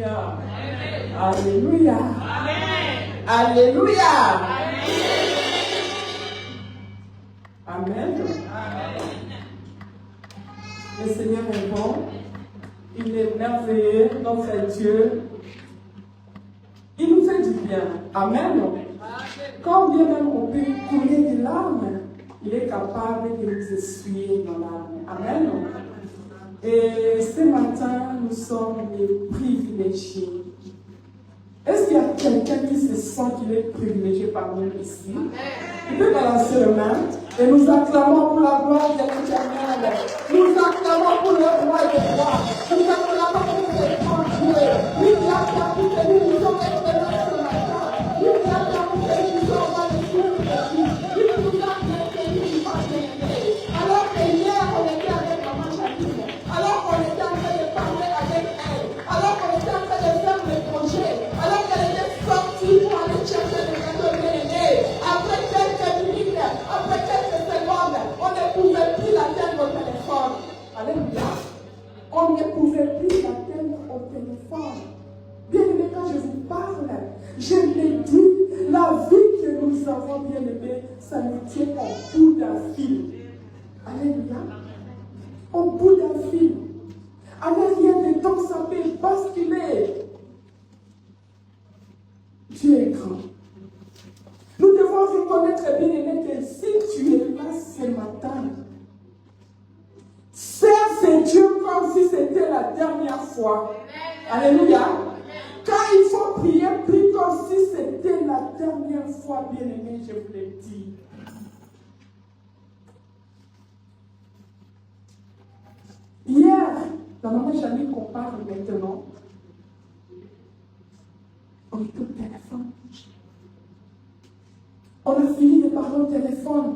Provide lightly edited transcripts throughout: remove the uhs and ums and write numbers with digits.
Alléluia. Alléluia. Alléluia. Amen. Le Seigneur est bon. Il est merveilleux, notre Dieu. Il nous fait du bien. Amen. Quand bien même on peut couler des larmes, il est capable de nous essuyer nos larmes. Amen. Et ce matin, nous sommes des privilégiés. Est-ce qu'il y a quelqu'un qui se sent qu'il est privilégié parmi nous ici? Il peut balancer les mains et nous acclamons pour la gloire de l'Éternel. Nous acclamons pour le roi des rois. Nous acclamons pour le grand Dieu. Lui qui a permis que nous nous sommes expérimentés ce matin. Lui qui a permis que nous nous sommes dans le souffle de vie. Lui qui nous a permis de nous faire. Alors que hier on était avec maman Jacqueline. Alors qu'on était en train de parler avec elle. Alors qu'on était en train de faire le projet. Alors qu'elle était sortie pour aller chercher le gâteau bien-aimé. Après quelques minutes, après quelques secondes, on ne pouvait plus l'atteindre au téléphone. Alléluia. On ne pouvait plus l'atteindre au téléphone. Bien-aimé, quand je vous parle, je l'ai dit, la vie que nous avons, bien-aimé, ça nous tient au bout d'un fil. Alléluia. Au bout d'un fil. À l'arrière de temps, ça peut basculer. Dieu est grand. Nous devons reconnaître, bien aimé, que si tu es là ce matin, serve Dieu comme si c'était la dernière fois. Alléluia. Quand il faut prier, prie comme si c'était la dernière fois, bien aimé, je vous l'ai dit. Hier, la maman Jamie qu'on parle maintenant, on est au téléphone. On a fini de parler au téléphone.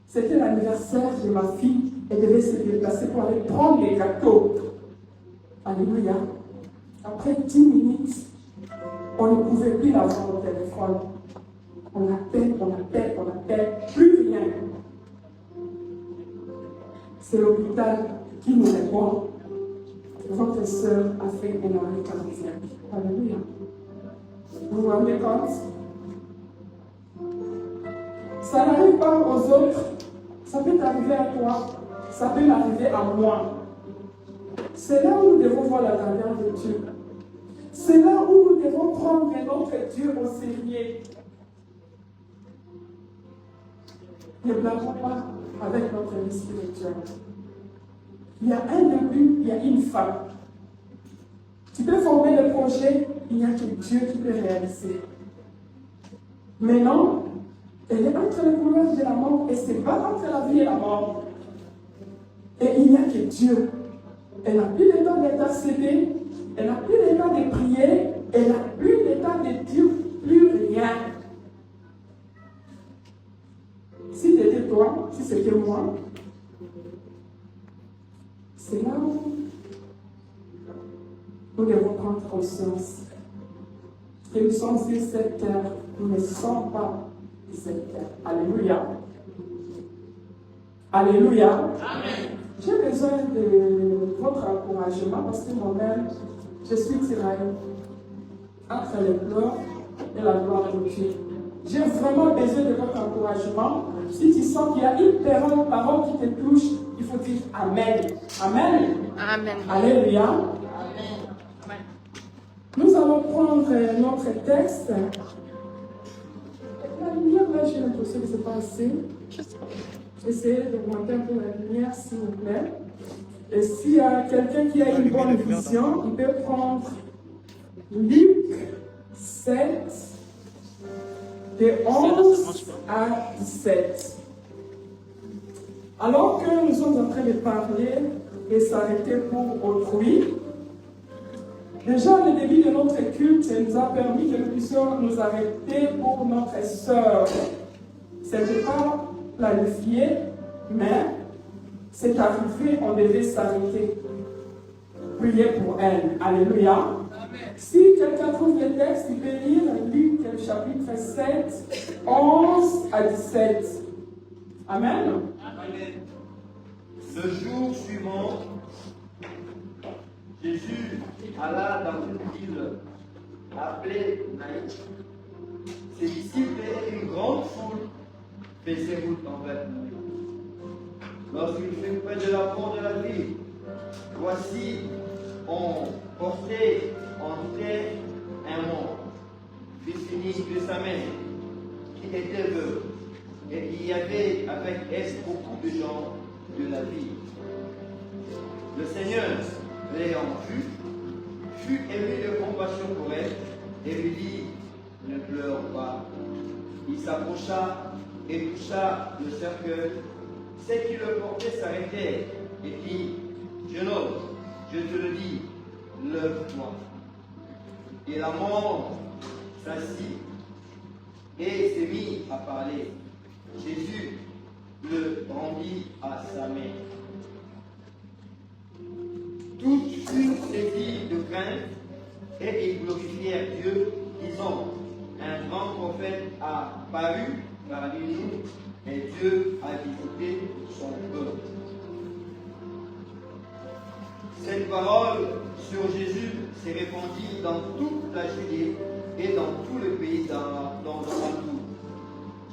C'était l'anniversaire de ma fille. Elle devait se déplacer pour aller prendre les gâteaux. Alléluia. Après 10 minutes, on ne pouvait plus l'avoir au téléphone. On appelle, plus rien. C'est l'hôpital qui nous répond. Votre soeur a fait un arrêt cardiaque. Alléluia. Vous vous rendez compte? Ça n'arrive pas aux autres. Ça peut arriver à toi. Ça peut m'arriver à moi. C'est là où nous devons voir la grandeur de Dieu. C'est là où nous devons prendre notre Dieu au sérieux. Ne blaguons pas avec notre vie spirituelle. Il y a un début, il y a une fin. Tu peux former le projet, il n'y a que Dieu qui peut réaliser. Maintenant, elle est entre le couloir de la mort et se bat entre la vie et la mort. Et il n'y a que Dieu. Elle n'a plus le temps d'intercéder, elle n'a plus le temps de prier, elle n'a plus le temps de dire plus rien. Si c'était toi, si c'était moi, c'est là où nous devons prendre conscience que nous sommes sur cette terre, nous ne sommes pas sur cette terre. Alléluia. Alléluia. Amen. J'ai besoin de votre encouragement parce que moi-même, je suis tiraillée entre les pleurs et la gloire de Dieu. J'ai vraiment besoin de votre encouragement. Si tu sens qu'il y a une parole qui te touche, il faut dire Amen. Amen. Amen. Alléluia. Amen. Nous allons prendre notre texte. La lumière, là, j'ai l'impression que ce n'est pas assez. Essayez d'augmenter un peu la lumière, s'il vous plaît. Et s'il y a quelqu'un qui a une bonne vision, il peut prendre Luc 7, de 11 à 17. Alors que nous sommes en train de parler et s'arrêter pour autrui, déjà le début de notre culte nous a permis que nous puissions nous arrêter pour notre sœur. Ce n'était pas planifié, mais c'est arrivé, on devait s'arrêter. Prier pour elle. Alléluia. Amen. Si quelqu'un trouve le texte, il peut lire Luc chapitre 7, 11 à 17. Amen. Amen. Ce jour suivant, Jésus alla dans une ville appelée Naïn. Ses disciples et une grande foule faisaient route envers lui. Lorsqu'il fut près de la porte de la ville, voici, on portait en terre un mort, fils unique de sa mère, qui était veuve, et il y avait avec elle beaucoup de gens de la ville. Le Seigneur, l'ayant vu, fut ému de compassion pour elle et lui dit, ne pleure pas. Il s'approcha et toucha le cercueil. Ceux qui le portaient s'arrêtèrent et dit, jeune homme, je te le dis, lève-toi. Et la mort s'assit et s'est mis à parler. Jésus le rendit à sa mère. Toutes furent saisies de crainte et ils glorifièrent Dieu, disant, un grand prophète a paru parmi nous et Dieu a visité son peuple. Cette parole sur Jésus s'est répandue dans toute la Judée et dans tout le pays d'entour.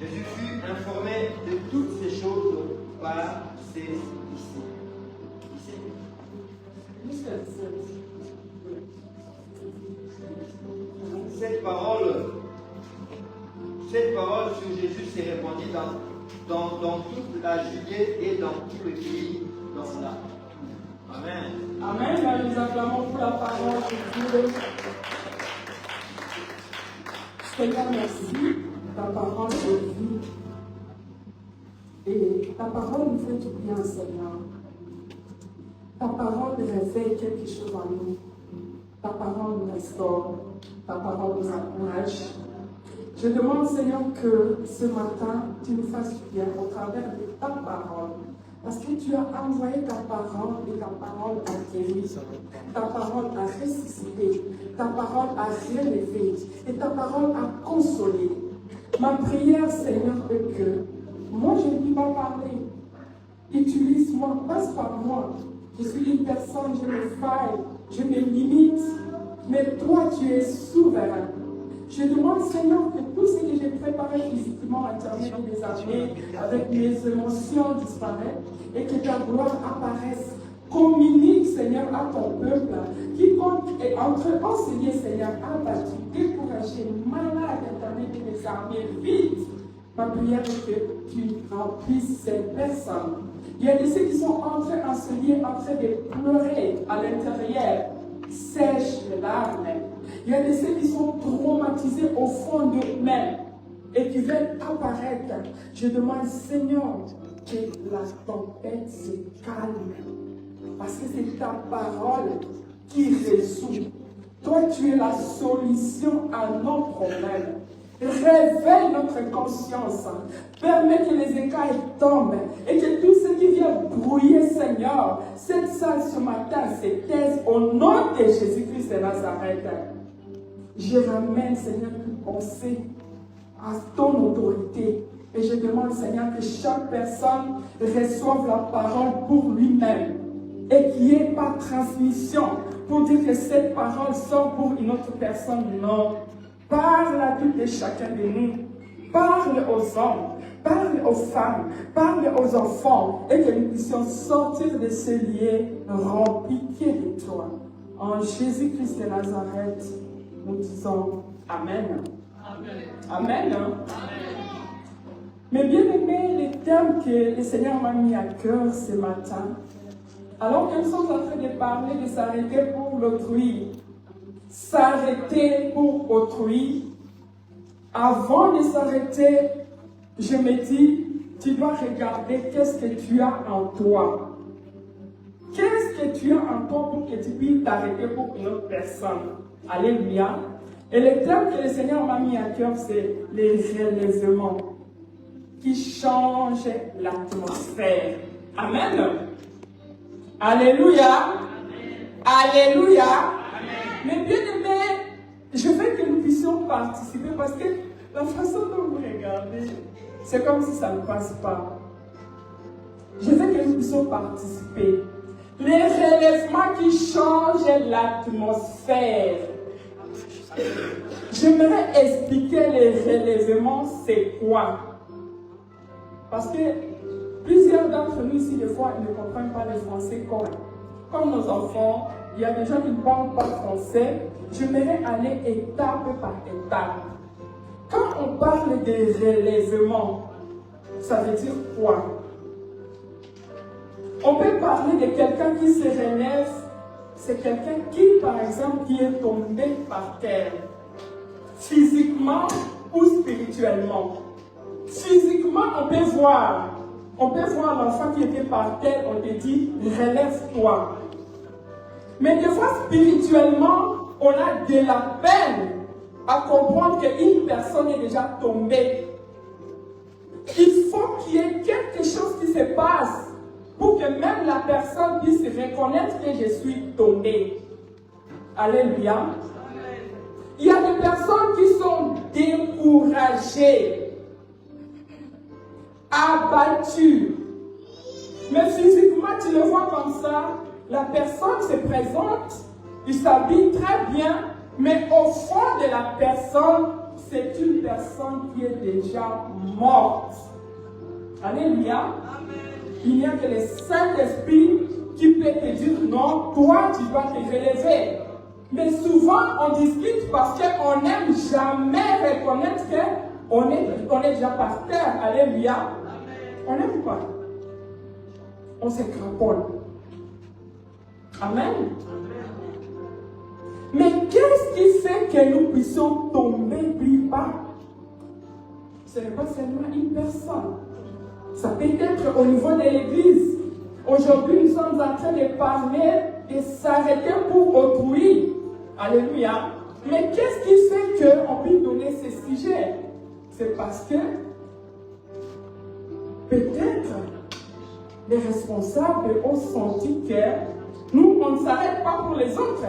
Jésus fut informé de toutes ces choses par ses disciples. Cette parole sur Jésus s'est répandue dans toute la Judée et dans tout le pays d'entour. Amen. Amen. Nous acclamons pour la parole de Dieu. Seigneur, merci. Ta parole est vie. Et ta parole nous fait du bien, Seigneur. Ta parole réveille quelque chose en nous. Ta parole nous restaure. Ta parole nous encourage. Je demande, Seigneur, que ce matin, tu nous fasses du bien au travers de ta parole. Parce que tu as envoyé ta parole et ta parole a guéri. Ta parole a ressuscité. Ta parole a relevé. Et ta parole a consolé. Ma prière, Seigneur, est que moi, je ne peux pas parler. Utilise-moi, passe par moi. Je suis une personne, je me faille, je me limite. Mais toi, tu es souverain. Je demande, Seigneur, que tout ce que j'ai préparé physiquement à terminer des années, avec mes émotions disparaissent et que ta gloire apparaisse. Communique, Seigneur, à ton peuple. Quiconque est enseigné, Seigneur, abattu, découragé, malade, éternel des armées, vite. Ma prière est que tu remplisses ces personnes. Il y a des ceux qui sont enseignés, en train de pleurer à l'intérieur. Sèche les larmes. Il y a des ceux qui sont traumatisés au fond d'eux-mêmes et qui veulent apparaître. Je demande, Seigneur, que la tempête se calme. Parce que c'est ta parole qui résout. Toi, tu es la solution à nos problèmes. Réveille notre conscience. Permets que les écailles tombent et que tout ce qui vient brouiller, Seigneur, cette salle ce matin se taise au nom de Jésus-Christ de Nazareth. Je ramène, Seigneur, une pensée à ton autorité. Et je demande, Seigneur, que chaque personne reçoive la parole pour lui-même. Et qu'il n'y ait pas de transmission pour dire que cette parole sort pour une autre personne. Non. Parle à tout et chacun de nous. Parle aux hommes, parle aux femmes, parle aux enfants. Et que nous puissions sortir de ce lieu rempli de toi. En Jésus-Christ de Nazareth, nous disons Amen. Amen. Amen. Amen. Mais bien aimé, le thème que le Seigneur m'a mis à cœur ce matin, alors que nous sommes en train de parler de s'arrêter pour l'autrui, s'arrêter pour autrui, avant de s'arrêter, je me dis, tu dois regarder qu'est-ce que tu as en toi. Qu'est-ce que tu as en toi pour que tu puisses t'arrêter pour une autre personne. Alléluia. Et le thème que le Seigneur m'a mis à cœur, c'est les relèvements qui changent l'atmosphère. Amen. Alléluia. Amen. Alléluia. Amen. Mais bien aimé, je veux que nous puissions participer parce que la façon dont vous regardez, c'est comme si ça ne passe pas. Je veux que nous puissions participer. Les relèvements qui changent l'atmosphère. J'aimerais expliquer les relèvements, c'est quoi? Parce que plusieurs d'entre nous ici, des fois, ne comprennent pas le français comme nos enfants. Il y a des gens qui ne parlent pas français. J'aimerais aller étape par étape. Quand on parle des relèvements, ça veut dire quoi? On peut parler de quelqu'un qui se relève. C'est quelqu'un qui, par exemple, qui est tombé par terre, physiquement ou spirituellement. Physiquement, on peut voir l'enfant qui était par terre, on te dit, relève-toi. Mais des fois, spirituellement, on a de la peine à comprendre qu'une personne est déjà tombée. Il faut qu'il y ait quelque chose qui se passe pour que même la personne puisse reconnaître que je suis tombé. Alléluia. Il y a des personnes qui sont découragées, abattues. Mais physiquement, tu le vois comme ça, la personne se présente, il s'habille très bien, mais au fond de la personne, c'est une personne qui est déjà morte. Alléluia. Il n'y a que le Saint-Esprit qui peut te dire non, toi tu dois te relever. Mais souvent on discute parce qu'on n'aime jamais reconnaître qu'on est déjà par terre. Alléluia. On n'aime pas. On se craponne. Amen. Mais qu'est-ce qui fait que nous puissions tomber plus bas? Ce n'est pas seulement une personne. Ça peut être au niveau de l'église. Aujourd'hui, nous sommes en train de parler de s'arrêter pour autrui. Alléluia. Mais qu'est-ce qui fait qu'on peut donner ce sujet? C'est parce que peut-être les responsables ont senti que nous, on ne s'arrête pas pour les autres.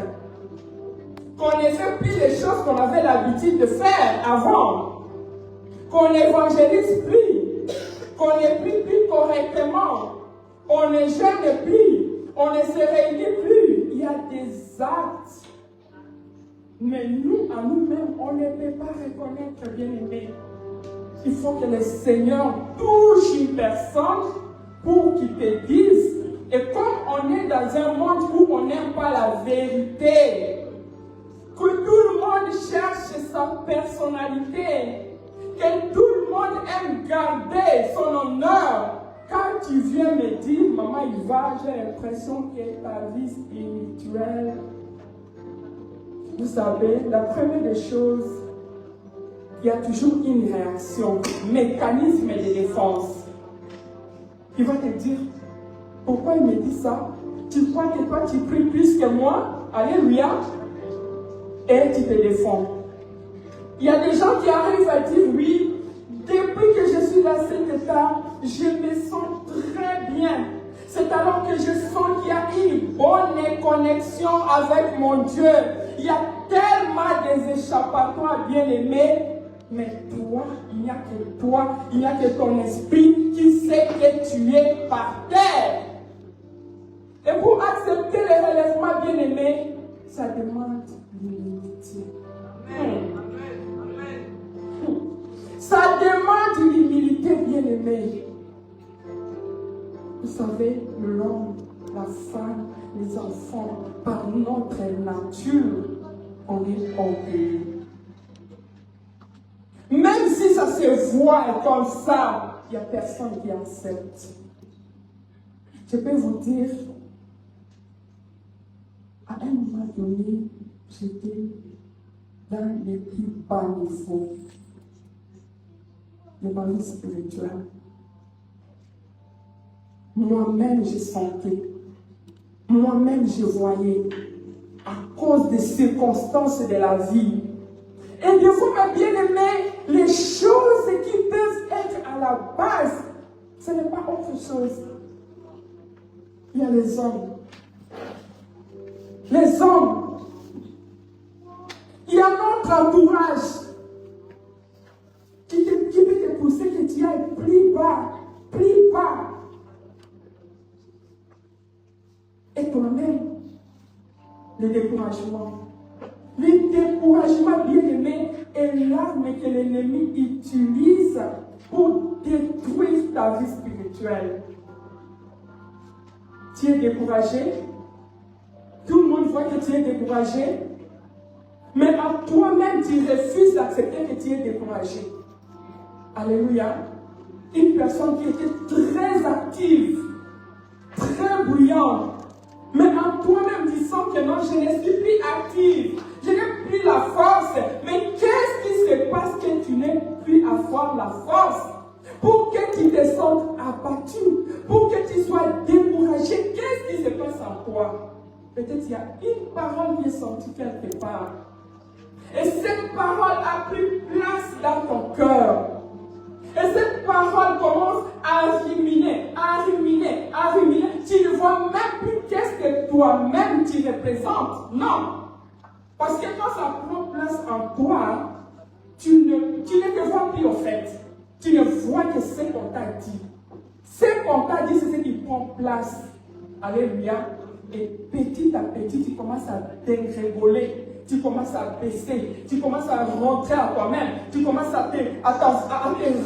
Qu'on ne fait plus les choses qu'on avait l'habitude de faire avant. Qu'on n'évangélise plus. Qu'on ne prie plus correctement. On ne jeûne plus. On ne se réunit plus. Il y a des actes. Mais nous, à nous-mêmes, on ne peut pas reconnaître, bien-aimé. Il faut que le Seigneur touche une personne pour qu'il te dise. Et comme on est dans un monde où on n'aime pas la vérité, que tout le monde cherche sa personnalité, que tout le monde aime garder son honneur. Quand tu viens me dire, maman, il va, j'ai l'impression que ta vie spirituelle. Vous savez, la première des choses, il y a toujours une réaction, mécanisme de défense. Il va te dire, pourquoi il me dit ça? Tu crois que toi tu pries plus que moi? Alléluia. Et tu te défends. Il y a des gens qui arrivent à dire, oui, depuis que je suis dans cet état, je me sens très bien. C'est alors que je sens qu'il y a une bonne connexion avec mon Dieu. Il y a tellement des échappatoires bien-aimés. Mais toi, il n'y a que toi, il n'y a que ton esprit qui sait que tu es par terre. Et pour accepter les relèvements bien-aimés, ça demande l'humilité. Ça demande l'humilité bien-aimée. Vous savez, l'homme, la femme, les enfants, par notre nature, on est orgueilleux. Même si ça se voit comme ça, il n'y a personne qui accepte. Je peux vous dire, à un moment donné, j'étais dans les plus bas niveaux de ma vie spirituelle. Moi-même, je sentais. Moi-même, je voyais. À cause des circonstances de la vie. Et des fois, ma bien-aimée, les choses qui peuvent être à la base, ce n'est pas autre chose. Il y a les hommes. Les hommes. Il y a notre entourage qui peut te pousser que tu ailles plus bas, plus bas. Et découragement. Le découragement, bien aimé, est l'arme que l'ennemi utilise pour détruire ta vie spirituelle. Tu es découragé. Tout le monde voit que tu es découragé. Mais en toi-même, tu refuses d'accepter que tu es découragé. Alléluia. Une personne qui était très active, très bruyante. Mais en toi-même, tu sens que non, je ne suis plus active. Je n'ai plus la force. Mais qu'est-ce qui se passe que tu n'aies plus avoir la force? Pour que tu te sentes abattu, pour que tu sois découragé, qu'est-ce qui se passe en toi? Peut-être il y a une parole qui est sortie quelque part. Et cette parole a pris place dans ton cœur. Et cette parole commence à ruminer, à ruminer, à ruminer. Tu ne vois même plus qu'est-ce que toi-même tu représentes. Non. Parce que quand ça prend place en toi, tu ne te vois plus au fait. Tu ne vois que ce qu'on t'a dit. Ce qu'on t'a dit, c'est ce qui prend place. Alléluia. Et petit à petit, tu commences à dégringoler. Tu commences à baisser. Tu commences à rentrer à toi-même. Tu commences à te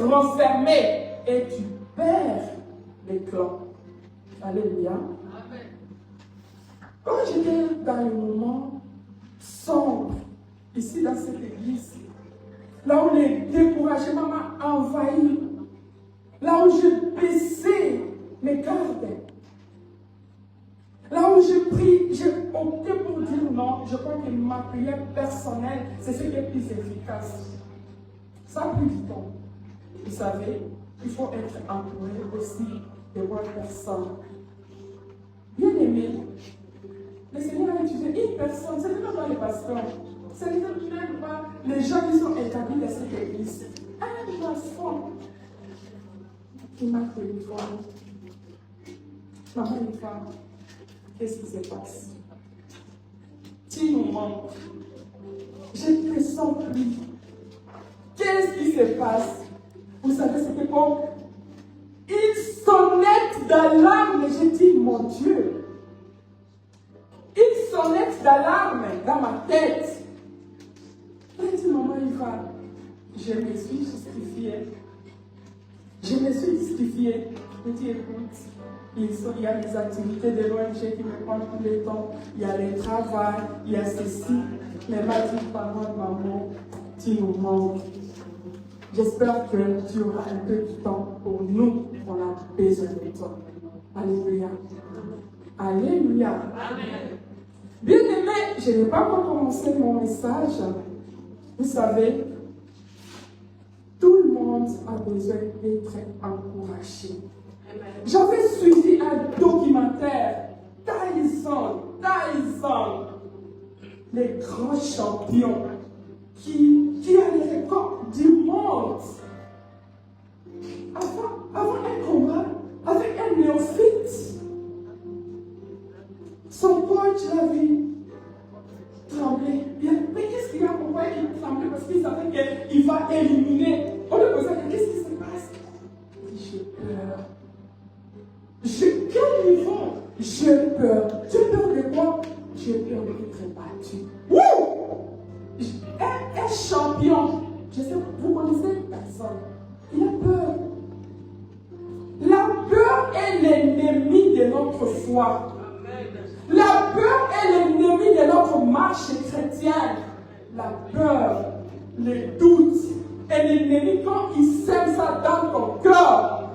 renfermer. Et tu perds l'éclat. Alléluia. Quand j'étais dans le moment sombre, ici dans cette église, là où le découragement m'a envahi, là où je baissais mes gardes, là où j'ai opté pour dire non, je crois que ma prière personnelle, c'est ce qui est plus efficace. Ça a pris du temps. Vous savez, il faut être entouré aussi de bonnes personnes. Bien aimé, le Seigneur a utilisé une personne, ce n'est pas les pasteurs, ce n'est même pas les gens qui sont établis dans cette église. Un enfant qui m'a téléphoné. Maman, une femme, qu'est-ce qui se passe? Tu nous manques. Je ne te sens plus. Qu'est-ce qui se passe? Vous savez, c'était comme une sonnette d'alarme. Et j'ai dit, mon Dieu, une sonnette d'alarme dans ma tête. J'ai dit, maman, Iva, je me suis justifiée. Je me suis justifiée. Je dis, écoute, il y a des activités de l'ONG qui me prennent tout le temps. Il y a le travail, il y a ceci. Mais m'a dit, parole, maman, tu nous manques. J'espère que tu auras un peu de temps pour nous. On a besoin de toi. Alléluia. Alléluia. Amen. Bien aimé, je n'ai pas encore commencé mon message. Vous savez, tout le monde a besoin d'être encouragé. J'avais suivi un documentaire, Tyson, les grands champions qui a les records du monde. Avant un combat avec un néophyte, son coach l'a vu trembler. Mais qu'est-ce qu'il a pourquoi il tremblait? Parce qu'il savait qu'il va éliminer. On lui posait, qu'est-ce qui se passe? Il dit, j'ai peur. Quel niveau? J'ai peur. Tu as peur de quoi? J'ai peur d'être battu. Un champion. Je sais, vous connaissez personne. Il a peur. La peur est l'ennemi de notre foi. La peur est l'ennemi de notre marche chrétienne. La peur, le doute est l'ennemi quand il sème ça dans ton cœur.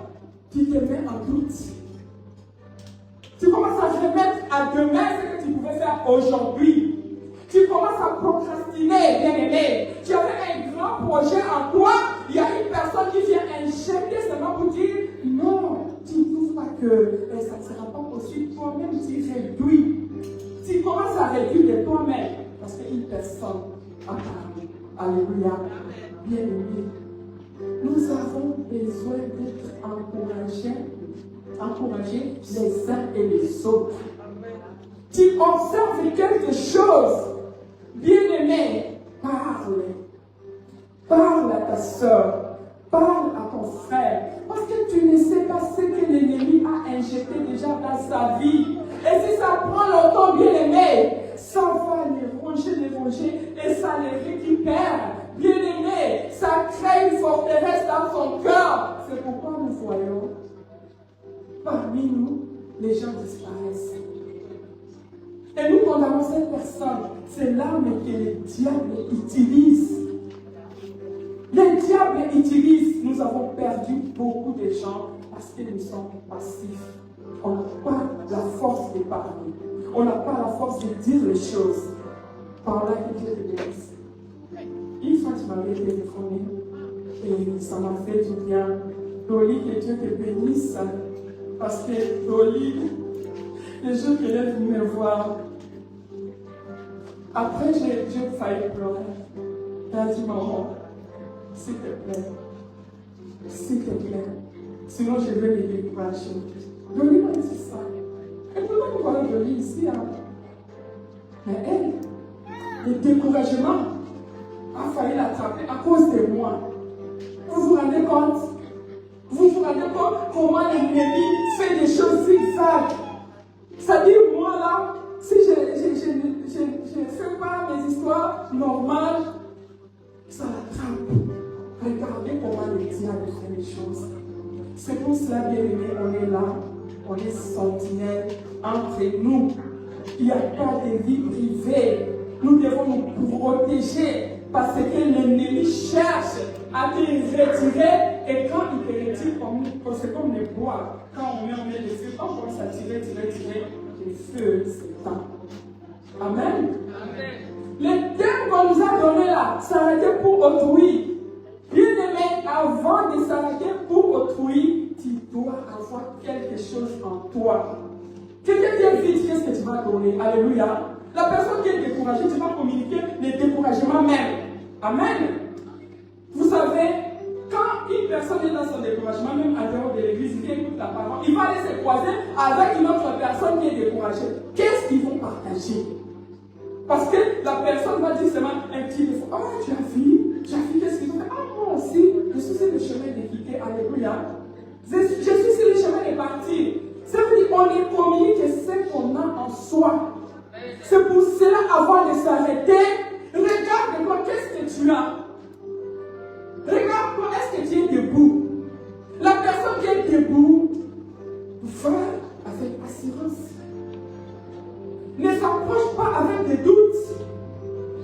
Tu te mets en doute. Tu commences à remettre à demain ce que tu pouvais faire aujourd'hui. Tu commences à procrastiner, bien aimé. Tu avais un grand projet en toi. Il y a une personne qui vient injecter seulement pour dire non, tu ne trouves pas que ça ne sera pas possible. Toi-même, tu réduis. Tu commences à réduire de toi-même. Parce qu'une personne a parlé. Alléluia. Bien aimé. Nous avons besoin d'être encouragés les uns et les autres. Tu observes quelque chose, bien-aimé, parle. Parle à ta soeur, parle à ton frère. Parce que tu ne sais pas ce que l'ennemi a injecté déjà dans sa vie. Et si ça prend longtemps, bien-aimé, ça va le l'évangile et ça les récupère. Bien-aimé, ça crée une forteresse dans son cœur. C'est pourquoi nous voyons parmi nous, les gens disparaissent. Et nous condamnons cette personne. C'est l'arme que le diable utilise. Le diable utilise. Nous avons perdu beaucoup de gens parce que nous sommes passifs. On n'a pas la force de parler. On n'a pas la force de dire les choses. Par là que Dieu te bénisse. Une fois, tu m'avais téléphoné et ça m'a fait du bien. Dolly, que Dieu te bénisse. Parce que Dolly, le jour qu'elle est venue me voir, après j'ai failli pleurer. Elle a dit, maman, s'il te plaît, sinon je vais les décourager. Dolly m'a dit ça. Et pourquoi nous voyons Dolly ici, hein? Mais elle, le découragement a failli l'attraper à cause de moi. Vous vous rendez compte? Vous vous rendez compte comment l'ennemi fait des choses zigzag? C'est-à-dire, moi là, si je ne fais pas mes histoires normales, ça l'attrape. Regardez comment le diable fait les choses. C'est pour cela, bien aimé, on est là, on est sentinelle entre nous. Il n'y a pas de vie privée. Nous devons nous protéger parce que l'ennemi cherche à te retirer et quand il te retire, c'est comme les bois. Quand on met le feu, quand on commence à tirer, le feu s'éteint. Amen. Le thème qu'on nous a donné là, s'arrêter pour autrui. Bien aimé, avant de s'arrêter pour autrui, tu dois avoir quelque chose en toi. Quelqu'un dit vite, qu'est-ce que tu vas donner? Alléluia. La personne qui est découragée, tu vas communiquer le découragement même. Amen. Vous savez, quand une personne est dans son découragement, même à dehors de l'église, il écoute la parole, il va aller se croiser avec une autre personne qui est découragée. Qu'est-ce qu'ils vont partager? Parce que la personne va dire seulement un petit défaut. Ah, tu as vu, qu'est-ce qu'ils ont fait? Ah, moi aussi, je suis sur le chemin de quitter. Alléluia. Je suis sur le chemin de partir. Ça veut dire qu'on est communique ce qu'on a en soi. C'est pour cela, avant de s'arrêter, regarde-toi, qu'est-ce que tu as? Regarde-toi, est-ce que tu es debout? La personne qui est debout va avec assurance. Ne s'approche pas avec des doutes.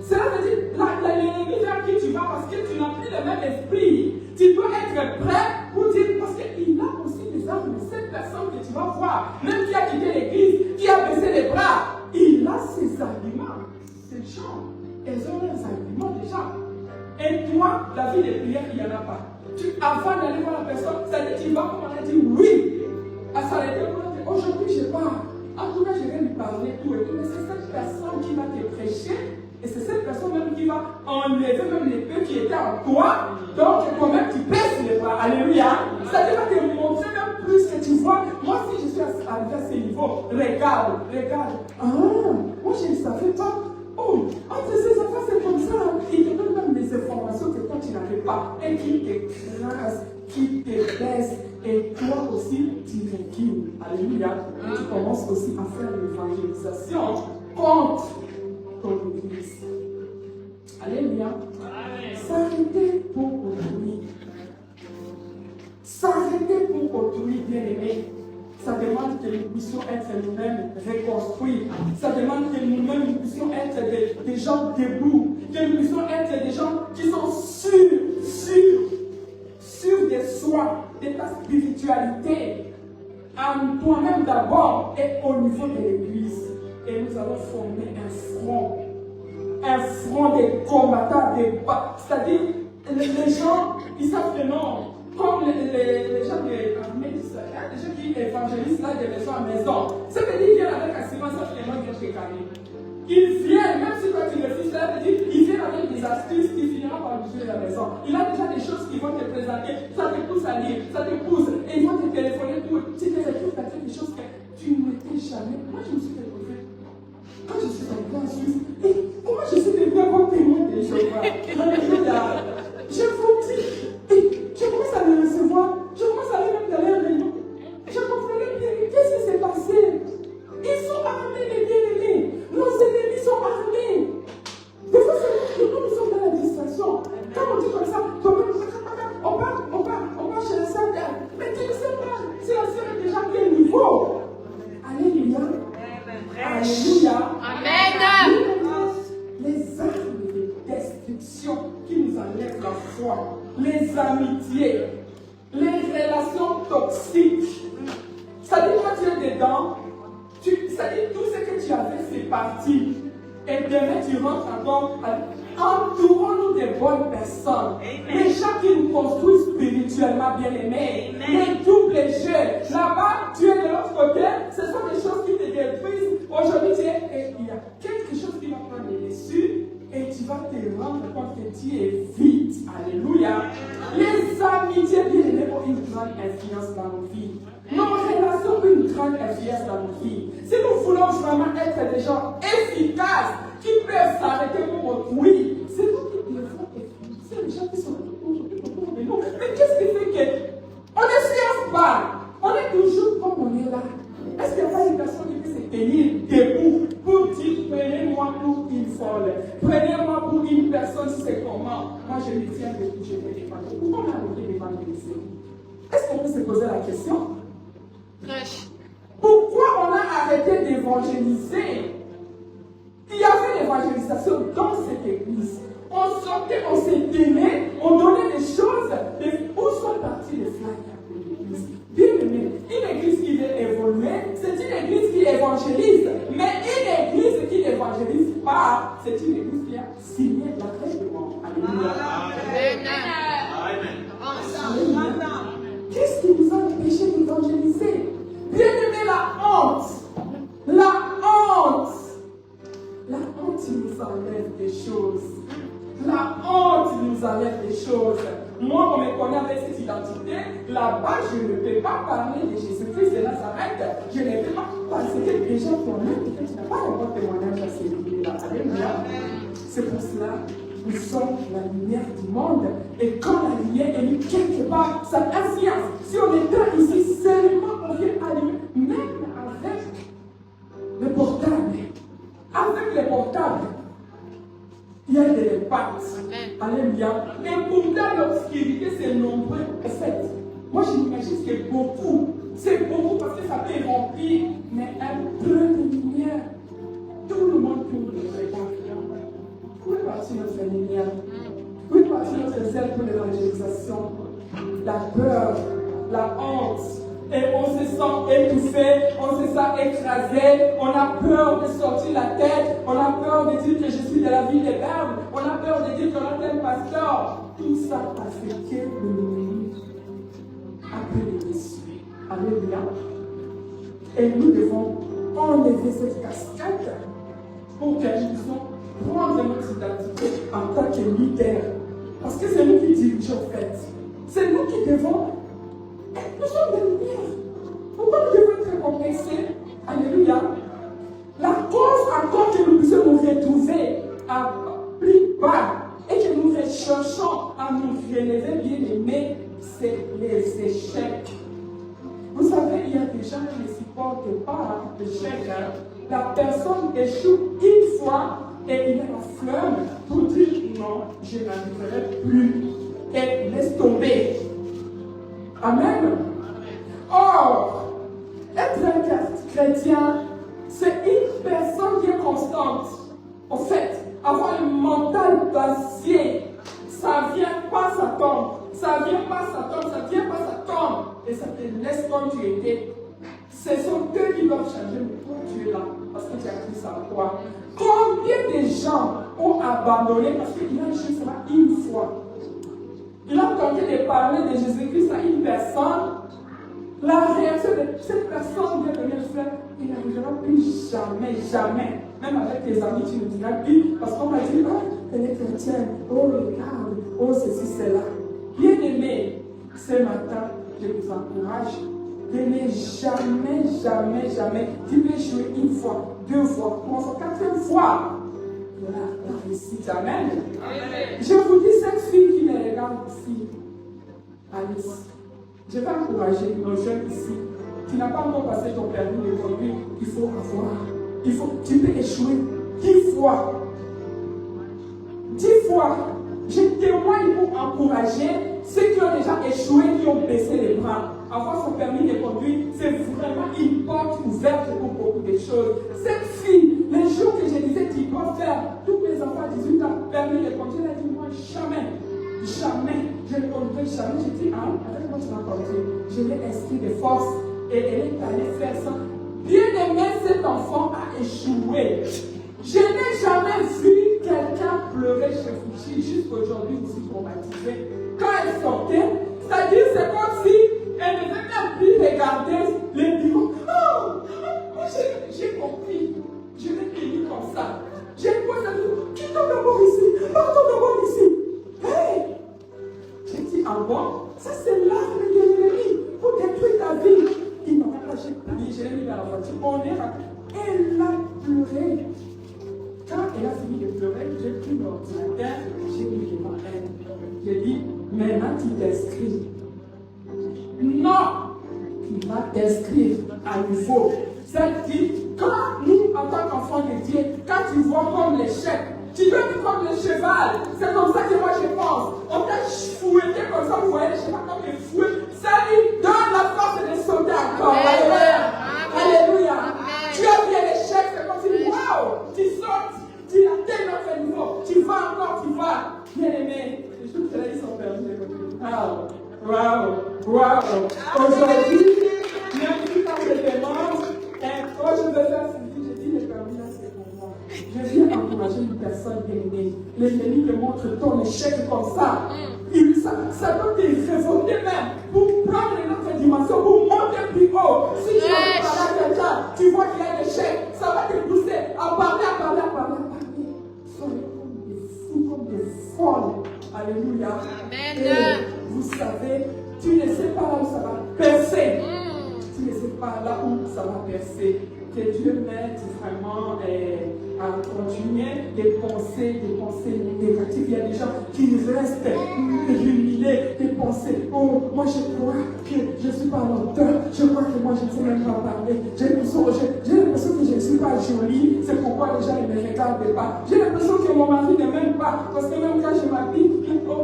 Cela veut dire, l'ennemi vers qui tu vas parce que tu n'as plus le même esprit. Tu dois être prêt pour dire, parce qu'il a aussi des armes. Cette personne que tu vas voir, même qui a quitté l'église, qui a baissé les bras, il a ses arguments. Ces gens, ils ont leurs arguments déjà. Et toi, la vie de prière, il n'y en a pas. Avant d'aller voir la personne, ça dit, tu vas comme on a dit oui. À s'arrêter pour dire, aujourd'hui je pars. En tout cas, je vais lui parler tout et tout. Mais c'est cette personne qui va te prêcher. Et c'est cette personne même qui va enlever même les peu qui étaient en toi. Donc, quand même, tu baisses les bras. Alléluia. Ça va te montrer même plus que tu vois. Moi, si je suis arrivé à ce niveau, regarde. Ah, moi, je ne savais pas. Oh, entre ces affaires, c'est comme ça. Il te donne même des informations que toi, tu n'avais pas. Et qui t'écrase, qui te baisse. Et toi aussi, tu recules. Alléluia. Et tu commences aussi à faire l'évangélisation contre ton église. Alléluia. S'arrêter pour autrui. S'arrêter pour autrui, bien aimé. Ça demande que nous puissions être nous-mêmes reconstruits. Ça demande que nous-mêmes nous puissions être des gens debout. Que nous puissions être des gens qui sont sûrs de soi, de ta spiritualité. En toi-même d'abord et au niveau de l'église. Et nous allons former un front de combattants, c'est-à-dire les gens, ils savent que non, comme les gens de l'armée d'Israël, les gens qui évangélisent là de maison en maison, ça veut dire qu'ils viennent avec assurance, ça fait moins bien chez Camille. Ils viennent, même si toi tu refuses, ça veut dire qu'ils viennent avec des astuces qui finiront par bouger la maison. Il a déjà des choses qui vont te présenter, ça te pousse à lire, ça te pousse, et ils vont te téléphoner tout, tu te retrouves à faire des choses que tu n'étais jamais. Moi je me suis retrouvé. Quand je suis arrivé en Suisse, comment je suis devenu un bon témoin des Jéhovah? Je vous dis, je commence à les recevoir, je commence à aller même dans les réunions. Je comprenais bien, qu'est-ce qui s'est passé? Ils sont armés, les bien-aimés. Nos ennemis sont armés. on dit comme ça, on va chez la sœur. Mais tu ne sais pas, si la sœur est déjà à quel niveau. Alléluia. Alléluia. Amen. Les armes de destruction qui nous enlèvent la foi, les amitiés, les relations toxiques. Ça dit quand tu es dedans, ça dit tout ce que tu avais fait partie. Et demain tu rentres encore. Entourons-nous des bonnes personnes. Les gens qui nous construisent spirituellement, bien aimés. Les doubles jeux. Là-bas, tu es de l'autre côté. Ce sont des choses qui te détruisent. Aujourd'hui, il y a quelque chose qui va prendre le dessus. Et tu vas te rendre compte que tu es vide. Alléluia. Les amitiés, bien aimés, ont une grande influence dans nos vies. Nos relations ont une grande influence dans nos vies. Si nous voulons vraiment être des gens efficaces, qui peuvent s'arrêter pour autrui, c'est nous qui devons efficaces. C'est les gens qui sont autour de nous. Mais qu'est-ce qui fait qu'on ne se pas? On est toujours comme on est là. Est-ce qu'il n'y a pas une personne qui peut se tenir debout pour dire prenez-moi pour une folle, prenez-moi pour une personne, c'est comment? Moi je me tiens debout, je vais défendre. Pourquoi on a arrêté d'évangéliser? Est-ce qu'on peut se poser la question? Pourquoi on a arrêté d'évangéliser? Il y avait l'évangélisation dans cette église. On sortait, on s'aimait, on donnait des choses. Où sont partis les flyers de l'église? Bien aimé, une église qui veut évoluer, c'est une église qui évangélise. Mais une église qui n'évangélise pas, c'est une église qui a signé l'agrément. Alléluia. Amen. Qu'est-ce qui nous a empêché d'évangéliser? Bien aimé, la honte. La honte. La honte nous enlève des choses. La honte nous enlève des choses. Moi, on me connaît avec cette identité. Là-bas, je ne peux pas parler de Jésus-Christ de Nazareth. Je ne peux pas parce que déjà toi-même, tu n'as pas un bon témoignage à celui-là. Alléluia. C'est pour cela que nous sommes la lumière du monde. Et quand la lumière est mise quelque part, ça influence. Si on était ici seulement, on vient allumer, même avec le portable. Avec les portables, il y a des impacts. Alléluia. Et pourtant, l'obscurité, c'est nombreux. En fait, moi, je m'imagine que c'est beaucoup. C'est beaucoup parce que ça peut remplir. Mais un peu de lumière, tout le monde peut le regarder. Où est partie notre lumière? Où est partie notre zèle pour l'évangélisation? La peur, la honte. Et on se sent étouffé, on se sent écrasé, on a peur de sortir la tête, on a peur de dire que je suis de la vie des verbes, on a peur de dire qu'on a tel pasteur. Tout ça parce que l'ennemi a pu les déçus. Alléluia. Et nous devons enlever cette casquette pour que nous puissions prendre notre identité en tant que leader. Parce que c'est nous qui dirigeons en fait. C'est nous qui devons. Nous sommes des lumières. Pourquoi nous devons être récompensés? Alléluia. La cause encore que nous puissions nous retrouver à plus bas et que nous recherchons à nous relever bien aimés, c'est les échecs. Vous savez, il y a des gens qui ne supportent pas l'échec. La personne échoue une fois et il a la flamme pour dire non, je n'arriverai plus. Et laisse tomber. Amen. Or, être un chrétien, c'est une personne qui est constante. En fait, avoir un mental d'acier, ça vient pas, ça tombe. Ça vient pas, ça tombe. Ça vient pas, ça tombe. Et ça te laisse comme tu étais. Ce sont eux qui doivent changer, mais toi tu es là. Parce que tu as pris ça en toi. Combien de gens ont abandonné parce qu'il a échoué cela une fois? Il a tenté de parler de Jésus-Christ à une personne. La réaction de cette personne vient de lui faire, il n'arrivera plus jamais, jamais. Même avec tes amis, tu ne diras plus, parce qu'on m'a dit, oh, elle est chrétienne, oh, regarde, oh, ceci, cela. Bien aimé, ce matin, je vous encourage de ne jamais, jamais, jamais. Tu peux jouer une fois, deux fois, trois fois, quatrième fois. La réussite, amen. Je vous dis, cette fille qui me regarde ici, Alice, je vais encourager nos jeunes ici. Tu n'as pas encore passé ton permis de conduire, il faut avoir. Tu peux échouer 10 fois. 10 fois. je témoigne pour encourager ceux qui ont déjà échoué, qui ont baissé les bras. Avoir son permis de conduire, c'est vraiment une porte ouverte pour beaucoup de choses. Cette fille, les jours que je disais tu peux faire, tous mes enfants à 18 ans, permis de conduire, elle a dit moi jamais, je ne conduirai jamais. J'ai dit, avec moi tu vas conduire. Je l'ai inscrit de force et elle est allée faire ça. Bien aimé, cet enfant a échoué. Je n'ai jamais vu quelqu'un pleurer chez Fouchi. Jusqu'aujourd'hui, je suis traumatisée. Quand elle sortait, c'est-à-dire c'est comme si elle ne devait même plus regarder les bureaux. Moi j'ai compris. Je l'ai béni comme ça. J'ai posé tout. Quitte d'abord ici. Partons d'abord ici. Hey! J'ai dit, ça c'est l'arme de l'ennemi pour détruire ta vie. Il m'a pas lâché. Je l'ai mis dans la voiture. On est raconté. Elle a pleuré. Quand elle a fini de pleurer, j'ai pris l'ordinateur, j'ai mis devant elle. J'ai dit, maintenant tu t'inscris. Non, tu vas t'inscrire à nouveau. C'est-à-dire, quand nous, en tant qu'enfants de Dieu, quand tu vois comme l'échec, tu veux être comme le cheval. C'est comme ça que moi je pense. On t'a fouetté comme ça, vous voyez le cheval comme des fouets. Ça lui donne la force de sauter encore. Alléluia. Alléluia. Tu as vu l'échec, c'est comme si, waouh, tu sautes. Tu atteins notre niveau. Tu vas encore, tu vas. Bien aimé, les choses que ils sont perdues. Waouh. Aujourd'hui, même si quand je demande, quand je veux faire ceci, je dis, le permis là, c'est pour moi. Je viens encourager une personne bien aimée. L'ennemi te montre ton échec comme ça. Ça doit te révolter même pour prendre une autre dimension, pour monter plus haut. Si tu veux parler à quelqu'un, tu vois qu'il y a un échec, ça va te pousser à parler. Soyez comme des fous, comme des folles. Alléluia. Amen. Et vous savez, tu ne sais pas là où ça va percer. Tu ne sais pas là où ça va percer. Que Dieu m'aide vraiment à continuer des pensées négatives. Il y a des gens qui restent ruminés, des pensées. Oh, moi je crois que je ne suis pas l'auteur. Je crois que moi je ne sais même pas parler. J'ai l'impression que je ne suis pas jolie. C'est pourquoi les gens ne me regardent pas. J'ai l'impression que mon mari ne m'aime pas. Parce que même quand je m'habille,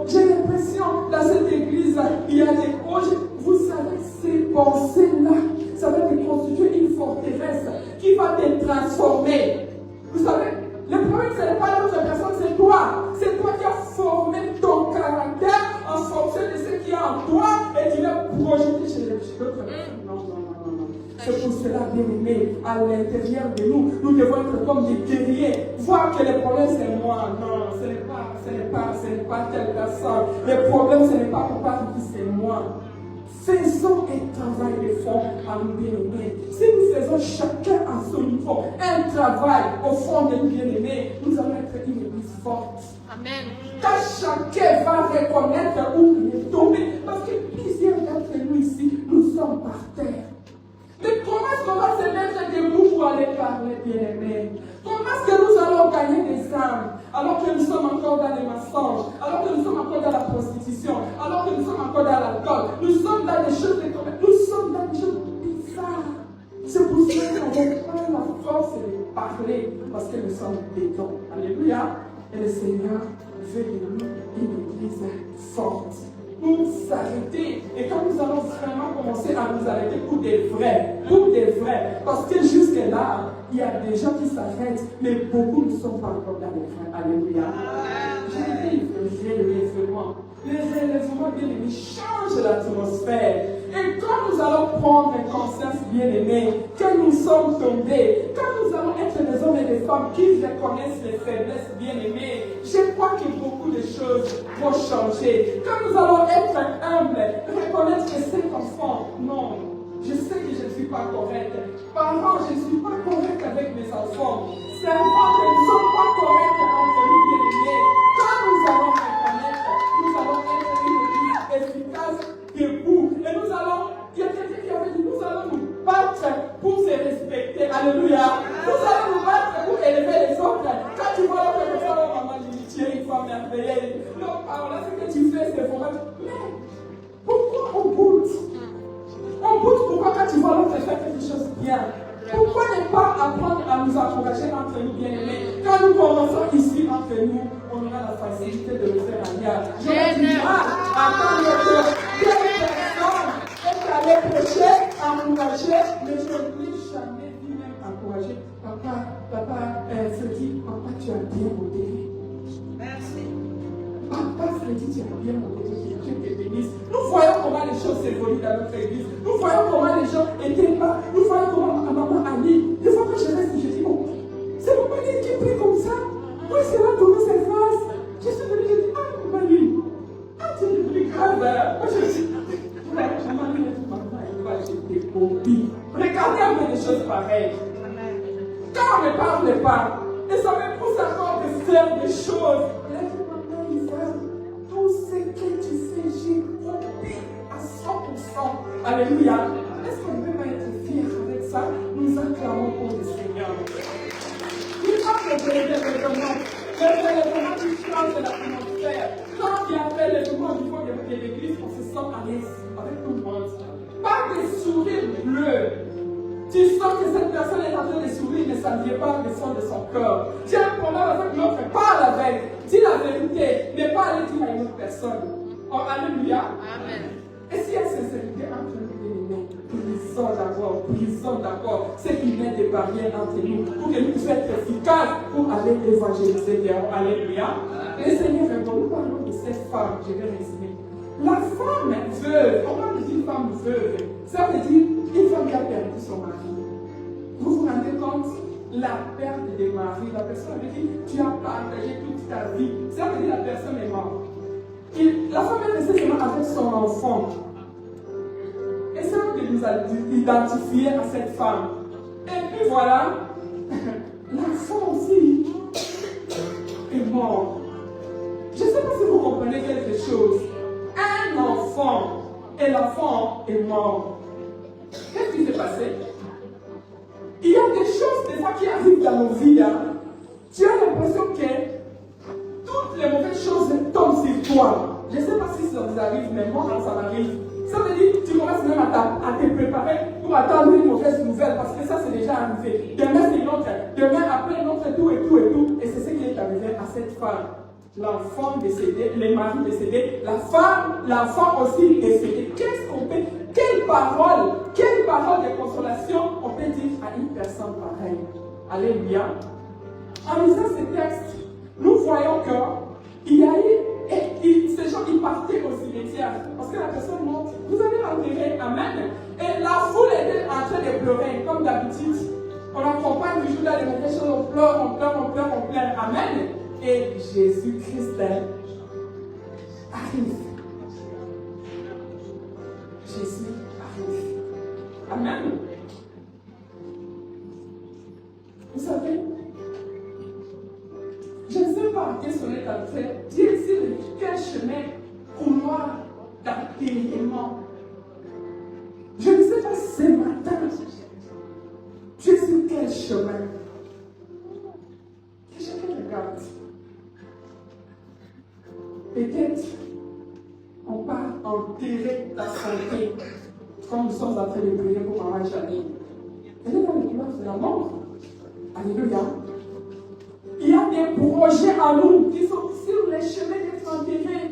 j'ai l'impression dans cette église, il y a des coachs. Vous savez, ces pensées-là, ça va te constituer une forteresse qui va te transformer. Vous savez, le problème, ce n'est pas l'autre personne, c'est toi. C'est toi qui as formé ton caractère en fonction de ce qu'il y a en toi et tu l'as projeté chez l'autre personne. Non. C'est pour cela, bien aimé, à l'intérieur de nous, nous devons être comme des guerriers. Voir que le problème, c'est moi. Non, ce n'est pas telle personne. Le problème, ce n'est pas papa qui dit c'est moi. Faisons un travail de fond à nous bien-aimés. Si nous faisons chacun à son niveau un travail au fond de nous bien-aimés, nous allons être une église forte. Amen. Quand chacun va reconnaître où il est tombé, parce que plusieurs d'entre nous ici, nous sommes par terre. Mais comment est-ce qu'on va se mettre debout pour aller parler, bien-aimés? Comment est-ce que nous allons gagner des âmes alors que nous sommes encore dans les mensonges, alors que nous sommes encore dans la prostitution, alors que nous sommes encore dans l'alcool? Nous sommes dans des choses bizarres. C'est pour ça qu'on n'a pas la force de parler, parce que nous sommes dedans. Alléluia. Et le Seigneur veut de nous une église forte. Pour s'arrêter. Et quand nous allons vraiment commencer à nous arrêter pour des vrais. Parce que jusque-là, il y a des gens qui s'arrêtent, mais beaucoup ne sont pas encore dans les vrais. Alléluia. J'ai dit, les relèvements bien-aimés changent l'atmosphère. Et quand nous allons prendre conscience, bien-aimés, que nous sommes tombés, quand nous allons être des hommes et des femmes qui reconnaissent les faiblesses, bien-aimés, je crois que beaucoup de choses vont changer. Quand nous allons être humbles, reconnaître que cet enfant, non, je sais que je ne suis pas correct. Parents, je ne suis pas correct avec mes enfants. Servants, je ne sommes pas corrects entre nous, bien-aimés. Quand nous allons reconnaître, nous allons être une église efficace, debout. Et nous allons, il y a quelqu'un qui avait dit, nous allons nous battre pour se respecter. Alléluia. Nous allons nous battre pour élever les autres. Quand tu vois l'autre personne, oh maman, tu es une femme merveilleuse. Non, alors là, ce que tu fais, c'est vraiment. Mais pourquoi on boude? On boude pourquoi quand tu vois l'autre faire quelque chose de bien? Pourquoi ne pas apprendre à nous encourager entre nous bien-aimés? Quand nous commençons ici entre nous, on aura la facilité de le faire ailleurs. J'aurais dit, attends, telle personne est allée prêcher, encourager, mais je ne l'ai jamais vu même encourager. Papa Freddy, papa, tu as bien modéré. Merci. Papa Freddy, tu as bien modéré. Dieu te bénisse. Nous voyons comment les choses s'évoluent dans notre église. Nous voyons comment les gens étaient pas. Nous voyons comment maman Ali. Des fois, quand je reste, je dis, bon, c'est maman Ali qui prie comme ça. Moi, c'est là tourner ses phrases. Je suis venue, je dis, maman Ali. Tu es devenu grave. Moi, je dis, maman Ali, j'étais copie. Regardez un peu des choses pareilles. Quand on ne parle pas, et ça me pousse encore de faire des choses. Là, je dis, maman, il faut tout ce que tu fais, j'ai compris à 100%. Alléluia. Est-ce qu'on ne peut pas être fier avec ça? Nous acclamons pour le Seigneur. Il faut que l'événement qui change de l'atmosphère. Quand il y a l'événement au niveau de l'église, on se sent à l'aise avec tout le monde. Pas des sourires bleus. Tu sens que cette personne est en train de sourire, mais ça ne vient pas du fond de son cœur. Tu as un problème avec l'autre, parle avec. Dis la vérité. Ne pas aller dire à une autre personne. Oh, alléluia. Amen. Et s'il y a sincérité entre nous et nous, brisons d'abord ce qui met des barrières entre nous, pour que nous puissions être efficaces pour aller évangéliser. Alléluia. Et Seigneur, nous parlons de cette femme, je vais résumer. La femme veuve, on parle d'une femme veuve, ça veut dire une femme qui a perdu son mari. Vous vous rendez compte? La perte des maris, la personne veut dire tu as partagé toute ta vie. Ça veut dire la personne est morte. La femme est restée seulement avec son enfant. Et ça veut nous identifier à cette femme. Et puis voilà, l'enfant aussi est mort. Je ne sais pas si vous comprenez quelque chose. Un enfant et l'enfant est mort. Qu'est-ce qui s'est passé? Il y a des choses des fois qui arrivent dans nos vies. Tu as l'impression que toutes les mauvaises choses tombent sur toi. Je ne sais pas si ça vous arrive, mais moi, ça m'arrive. Ça veut dire que tu commences même à te préparer pour attendre une mauvaise nouvelle, parce que ça, c'est déjà arrivé. Demain, c'est une autre. Demain, après, une autre, tout et tout et tout. Et c'est ce qui est arrivé à cette femme. L'enfant décédé, les maris décédés, la femme, l'enfant aussi décédé. Qu'est-ce qu'on peut, quelle parole de consolation on peut dire à une personne pareille? Alléluia. En lisant ces textes, nous voyons qu'il y a eu, et ces gens ils partaient au cimetière, parce que la personne monte, vous allez l'enterrer, amen. Et la foule était en train de pleurer, comme d'habitude. On accompagne toujours dans les mauvaises choses, on pleure, amen. Et Jésus-Christ arrive. Jésus arrive. Amen. Vous savez, je ne sais pas qu'est-ce qu'on est en train de dire ici, quel chemin couloir d'atterrement. Je ne sais pas ce matin, tu es sur quel chemin. Que chacun regarde. Peut-être on part enterrer ta santé, comme nous sommes en train de prier pour maman Janine. Elle est dans le couloir de la mort. Alléluia. Il y a des projets en nous qui sont sur les chemins d'être enterrés.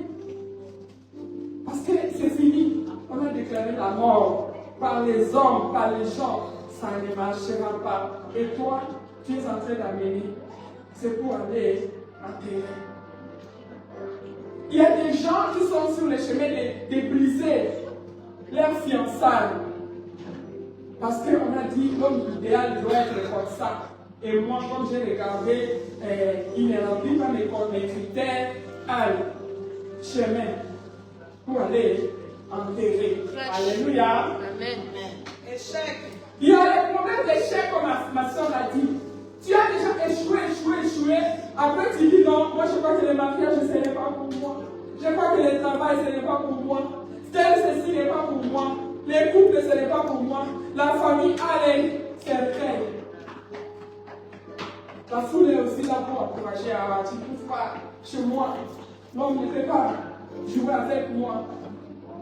Parce que c'est fini. On a déclaré la mort par les hommes, par les gens. Ça ne marchera pas. Et toi, tu es en train d'amener. C'est pour aller enterrer. Il y a des gens qui sont sur les chemins de briser leur fiançailles. Parce qu'on a dit l'homme idéal doit être comme ça. Et moi, quand j'ai regardé, il ne remplit pas mes critères à chemin pour aller enterrer. Alléluia. Amen. Échec. Il y a les problèmes d'échec, comme ma soeur l'a dit. Tu as déjà échoué. Après, tu dis non, moi je crois que le mariage, ce n'est pas pour moi. Je crois que le travail, ce n'est pas pour moi. Ceci n'est pas pour moi. Les couples, ce n'est pas pour moi. La famille, allez, c'est vrai. La foule est aussi là pour encourager à tu ne trouves pas chez moi. Non, ne peut pas jouer avec moi.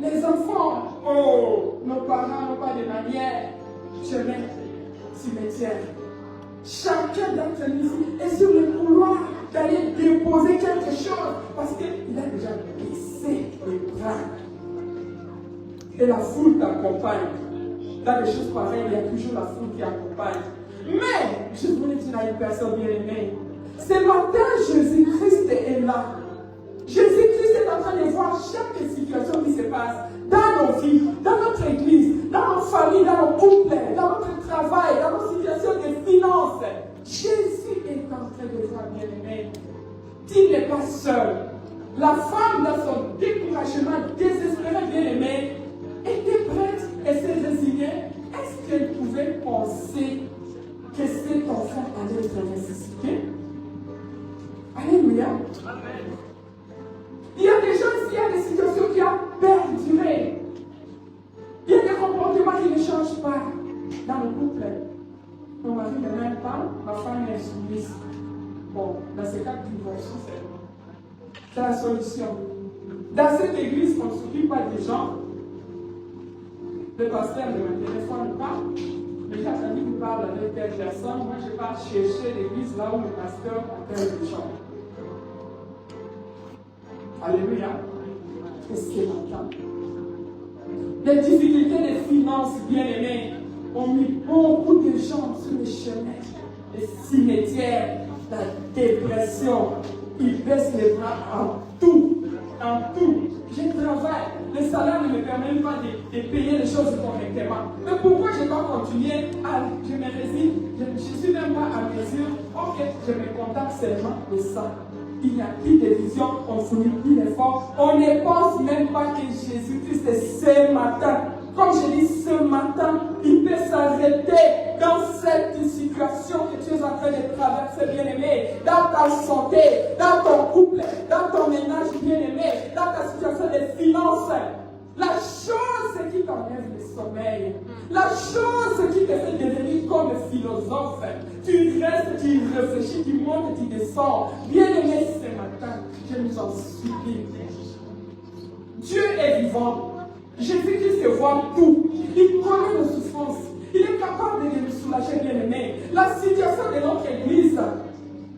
Les enfants, oh, nos parents n'ont pas de manière. Chemin, cimetière. Chacun d'entre nous est sur le couloir d'aller déposer quelque chose parce qu'il a déjà baissé les bras. Et la foule t'accompagne. Dans des choses pareilles, il y a toujours la foule qui accompagne. Mais, je voulais dire à une personne bien aimée, ce matin, Jésus-Christ est là. Jésus-Christ est en train de voir chaque situation qui se passe dans nos vies, dans notre église, dans nos familles, dans nos couples, dans notre travail, dans nos situations de finances. Jésus est en train de voir, bien aimé. Il n'est pas seul. La femme, dans son découragement désespéré, bien aimé, était prête et s'est résignée. Est-ce qu'elle pouvait penser que cet enfant allait être ressuscité? Alléluia. Amen. Il y a des gens ici, il y a des situations qui ont perduré. Il y a des comportements qui ne changent pas dans le couple. Mon mari ne m'aime pas, ma femme est soumise. Bon, dans ce cas, divorçons, c'est la solution. Dans cette église, on ne s'occupe pas des gens. Le pasteur ne me téléphone pas. Mais j'ai attendu qu'il parle avec telle personne. Moi, je pars chercher l'église là où le pasteur appelle les gens. Alléluia. Qu'est-ce qu'il entend? Les difficultés des finances, bien aimés, ont mis beaucoup de gens sur les chemins, les cimetières, la dépression. Ils baissent les bras en tout. En tout. Je travaille. Le salaire ne me permet pas de payer les choses correctement. Mais pourquoi je dois continuer à... Je me résigne. Je ne suis même pas à mesure. Ok, je me contacte seulement de ça. Il n'y a plus de vision, on ne fournit plus d'efforts. On ne pense même pas que Jésus-Christ est ce matin. Comme je dis ce matin, il peut s'arrêter dans cette situation que tu es en train de traverser, bien-aimé, dans ta santé, dans ton couple, dans ton ménage, bien-aimé, dans ta situation de finances. La chose qui t'enlève le sommeil, la chose qui te fait devenir comme philosophe, tu restes, tu réfléchis, tu montes, tu descends. Bien-aimé, ce matin, je nous en supplie. Dieu est vivant. Jésus-Christ voit tout. Il connaît nos souffrances. Il est capable de nous soulager, bien-aimé. La situation de notre église,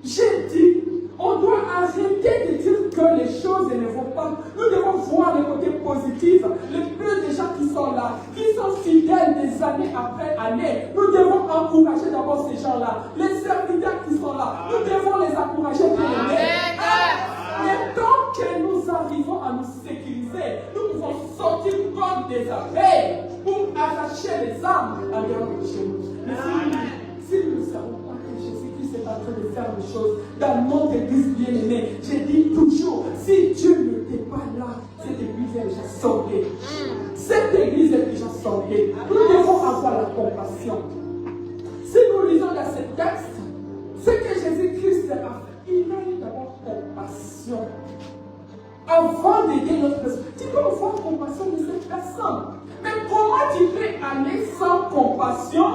j'ai dit, on doit arrêter de dire que les choses ne vont pas. Nous devons voir le côté positif. Le peu de gens qui sont là, qui sont fidèles des années après années, nous devons encourager d'abord ces gens-là. Les serviteurs qui sont là, nous devons les encourager, bien-aimés. Le temps que nous arrivons à nous sécuriser, nous pouvons sortir comme des abeilles pour arracher les âmes à dehors de chez nous. Mais si nous ne savons pas que Jésus-Christ est en train de faire des choses dans notre église bien-aimée, je dis toujours, si Dieu n'était pas là, cette église est déjà sauvée. Cette église est déjà sauvée. Nous devons avoir la compassion. Si nous lisons dans ce texte, ce que Jésus-Christ a fait, il a eu d'abord compassion. Avant d'aider notre personne, tu peux avoir compassion de cette personne. Mais comment tu peux aller sans compassion?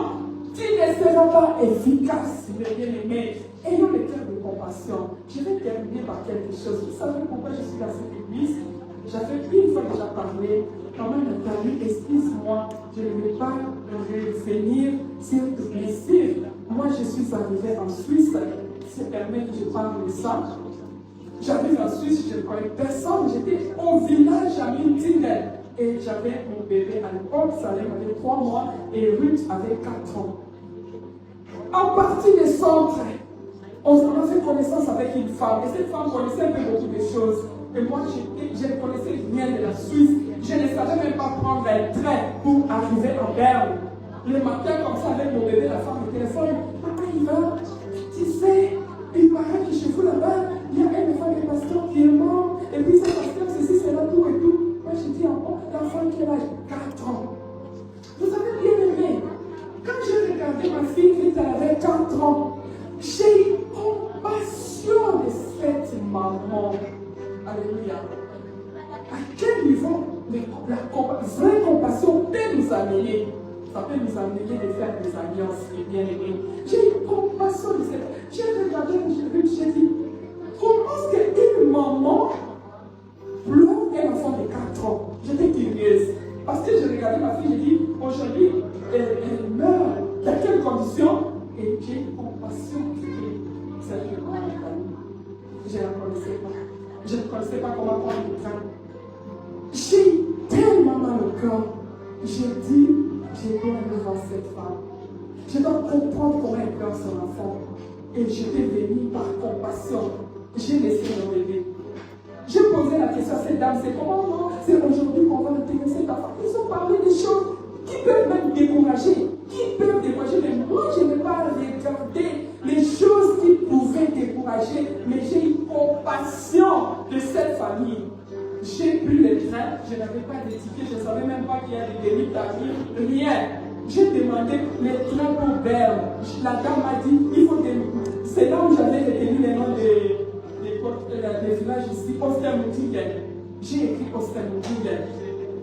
Tu ne seras pas efficace, mes bien-aimés. Ayons le cœur de compassion. Je vais terminer par quelque chose. Vous savez pourquoi je suis dans cette église? J'avais une fois déjà parlé. Quand même, Nathalie, excuse-moi, je ne vais pas revenir sur te blessure. Moi, je suis arrivée en Suisse. Ça permet que je parle de ça. J'arrive en Suisse, je ne connais personne. J'étais au village à Mintine. Et j'avais mon bébé à l'époque, Salem avait 3 mois et Ruth avait 4 ans. En partie des centres, on a fait connaissance avec une femme. Et cette femme connaissait un peu beaucoup de choses. Et moi, je ne connaissais rien de la Suisse. Je ne savais même pas prendre un train pour arriver en Berne. Le matin, comme ça, avec mon bébé, la femme me téléphone. Papa, il va. Tu sais, il paraît que chez vous là-bas, il y a un enfant de pasteur qui est mort. Et puis, ce pasteur, ceci, c'est là, tout et tout. Moi, je dis encore, l'enfant qui a 4 ans. Vous avez bien aimé. Quand j'ai regardé ma fille, elle avait 4 ans, j'ai eu compassion de cette maman. Alléluia. À quel niveau la vraie compassion peut nous amener? Ça peut nous amener de faire des alliances et bien aimés. J'ai eu compassion de cette. J'ai regardé, j'ai dit, comment est-ce qu'une maman pleure un enfant de 4 ans? J'étais curieuse. Parce que j'ai regardé ma fille, j'ai dit, aujourd'hui, elle meurt. Dans quelles conditions? Et j'ai eu compassion de cette maman. Je ne la connaissais pas. Je ne connaissais pas comment prendre le train. J'ai eu tellement mal au cœur. J'ai dit, je dois aller voir cette femme. Je dois comprendre comment elle pleure son enfant. Et j'étais venue par compassion. J'ai laissé mon bébé. J'ai posé la question à cette dame, c'est comment non? C'est aujourd'hui qu'on va intéresser ta femme. Ils ont parlé des choses qui peuvent même décourager. Qui peuvent décourager. Mais moi, je n'ai pas regardé les choses qui pouvaient décourager. Mais j'ai eu compassion de cette famille. J'ai pris le train, je n'avais pas de ticket, je ne savais même pas qu'il y a des délits d'arriver, rien. J'ai demandé le train pour Berne. La dame m'a dit, il faut des... C'est là où j'avais retenu les noms des villages ici, Ostermutingen. J'ai écrit Ostermutingen.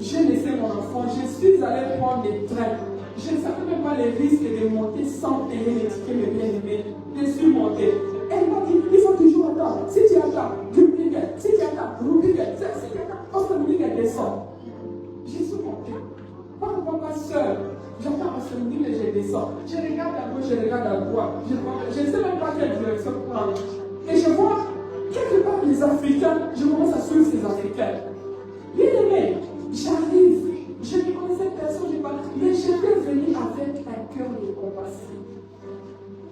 J'ai laissé mon enfant, je suis allé prendre le train. Je ne savais même pas les risques de monter sans payer les tickets, mes bien-aimés. Je suis monté. Elle m'a dit, il faut toujours attendre. Si tu attends, Rubingen. Si tu attends, Rubingen. Si tu attends, Ostermutingen descend. Je suis monté. Pas seul. J'entends Ostermutingen et je descends. Je regarde à gauche, je regarde à droite. Je ne sais même pas quelle direction prendre. Et je vois quelque part les Africains. Je commence à suivre ces Africains. Bien aimé, j'arrive. Je ne connaissais personne, mais j'étais venu avec un cœur de compassion.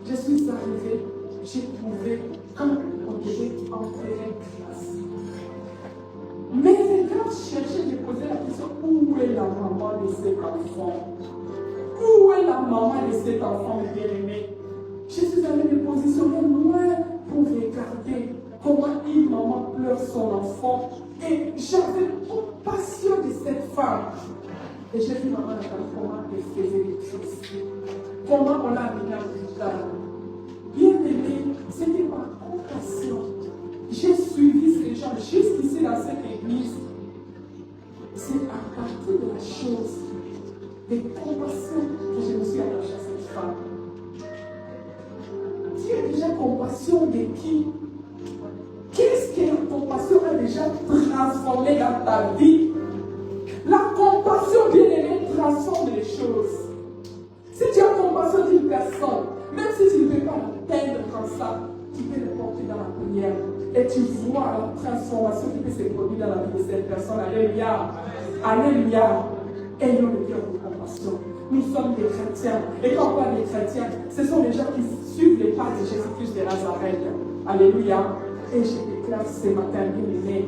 Je suis arrivé, j'ai trouvé un objet enterré grâce. Mais quand je cherchais, je posais la question, où est la maman de cet enfant? Où est la maman de cet enfant bien-aimé? Je suis allé me positionner loin pour regarder comment une maman pleure son enfant. Et j'avais compassion de cette femme. Et j'ai vu maman comment elle faisait les choses. Comment on l'a amené à l'hôpital. Bien aimé, c'était par compassion. J'ai suivi ces gens jusqu'ici dans cette église. C'est à partir de la chose de compassion que je me suis attachée à cette femme. Tu as déjà compassion de qui? Qu'est-ce que la compassion a déjà transformé dans ta vie? La compassion, bien aimée, transforme les choses. Si tu as compassion d'une personne, même si tu ne peux pas l'atteindre comme ça, tu peux le porter dans la prière. Et tu vois la transformation qui peut se produire dans la vie de cette personne. Alléluia. Alléluia. Ayons le cœur de compassion. Nous sommes des chrétiens. Et quand on parle des chrétiens, ce sont les gens qui suivent les pas de Jésus-Christ de Nazareth. Alléluia. Et je déclare ce matin, bien aimé,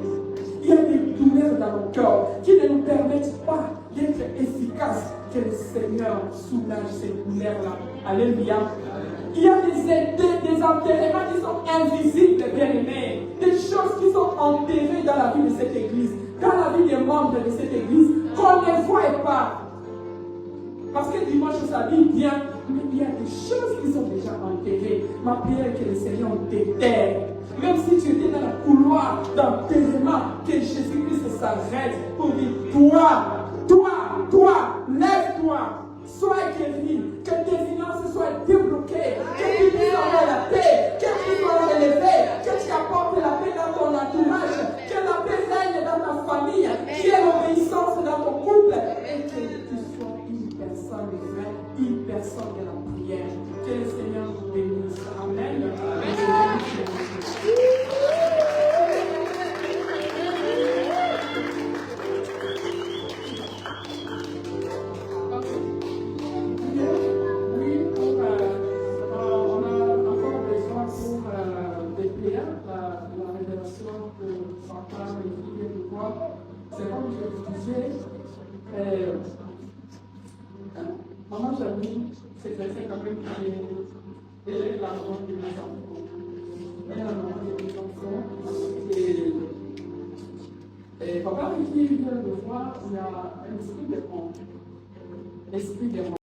il y a des douleurs dans nos cœurs qui ne nous permettent pas d'être efficaces. Que le Seigneur soulage ces douleurs-là. Alléluia. Il y a des enterrements qui sont invisibles, bien-aimés. Des choses qui sont enterrées dans la vie de cette église, dans la vie des membres de cette église, qu'on ne voit pas. Parce que dimanche, ça dit bien, mais il y a des choses qui sont déjà enterrées. Ma prière est que le Seigneur déterre. Même si tu étais dans le couloir d'enterrement, que Jésus-Christ s'arrête pour dire, toi, lève-toi, sois guéri, que tes finances soient débloquées, que tu puisses avoir la paix, que tu sois relevé, que tu apportes la paix dans ton entourage, que la paix règne dans ta famille, qu'il y ait l'obéissance dans ton couple, et que tu sois une personne vraie, une personne de la prière. Que le Seigneur nous bénisse. Amen. C'est comme je vous disais, maman Jamie, c'est quelqu'un quand même qui est déjà eu l'argent de mes enfants. Elle a l'argent de mes enfants. Et papa qui vient de voir, il y a un esprit de honte. Esprit de honte.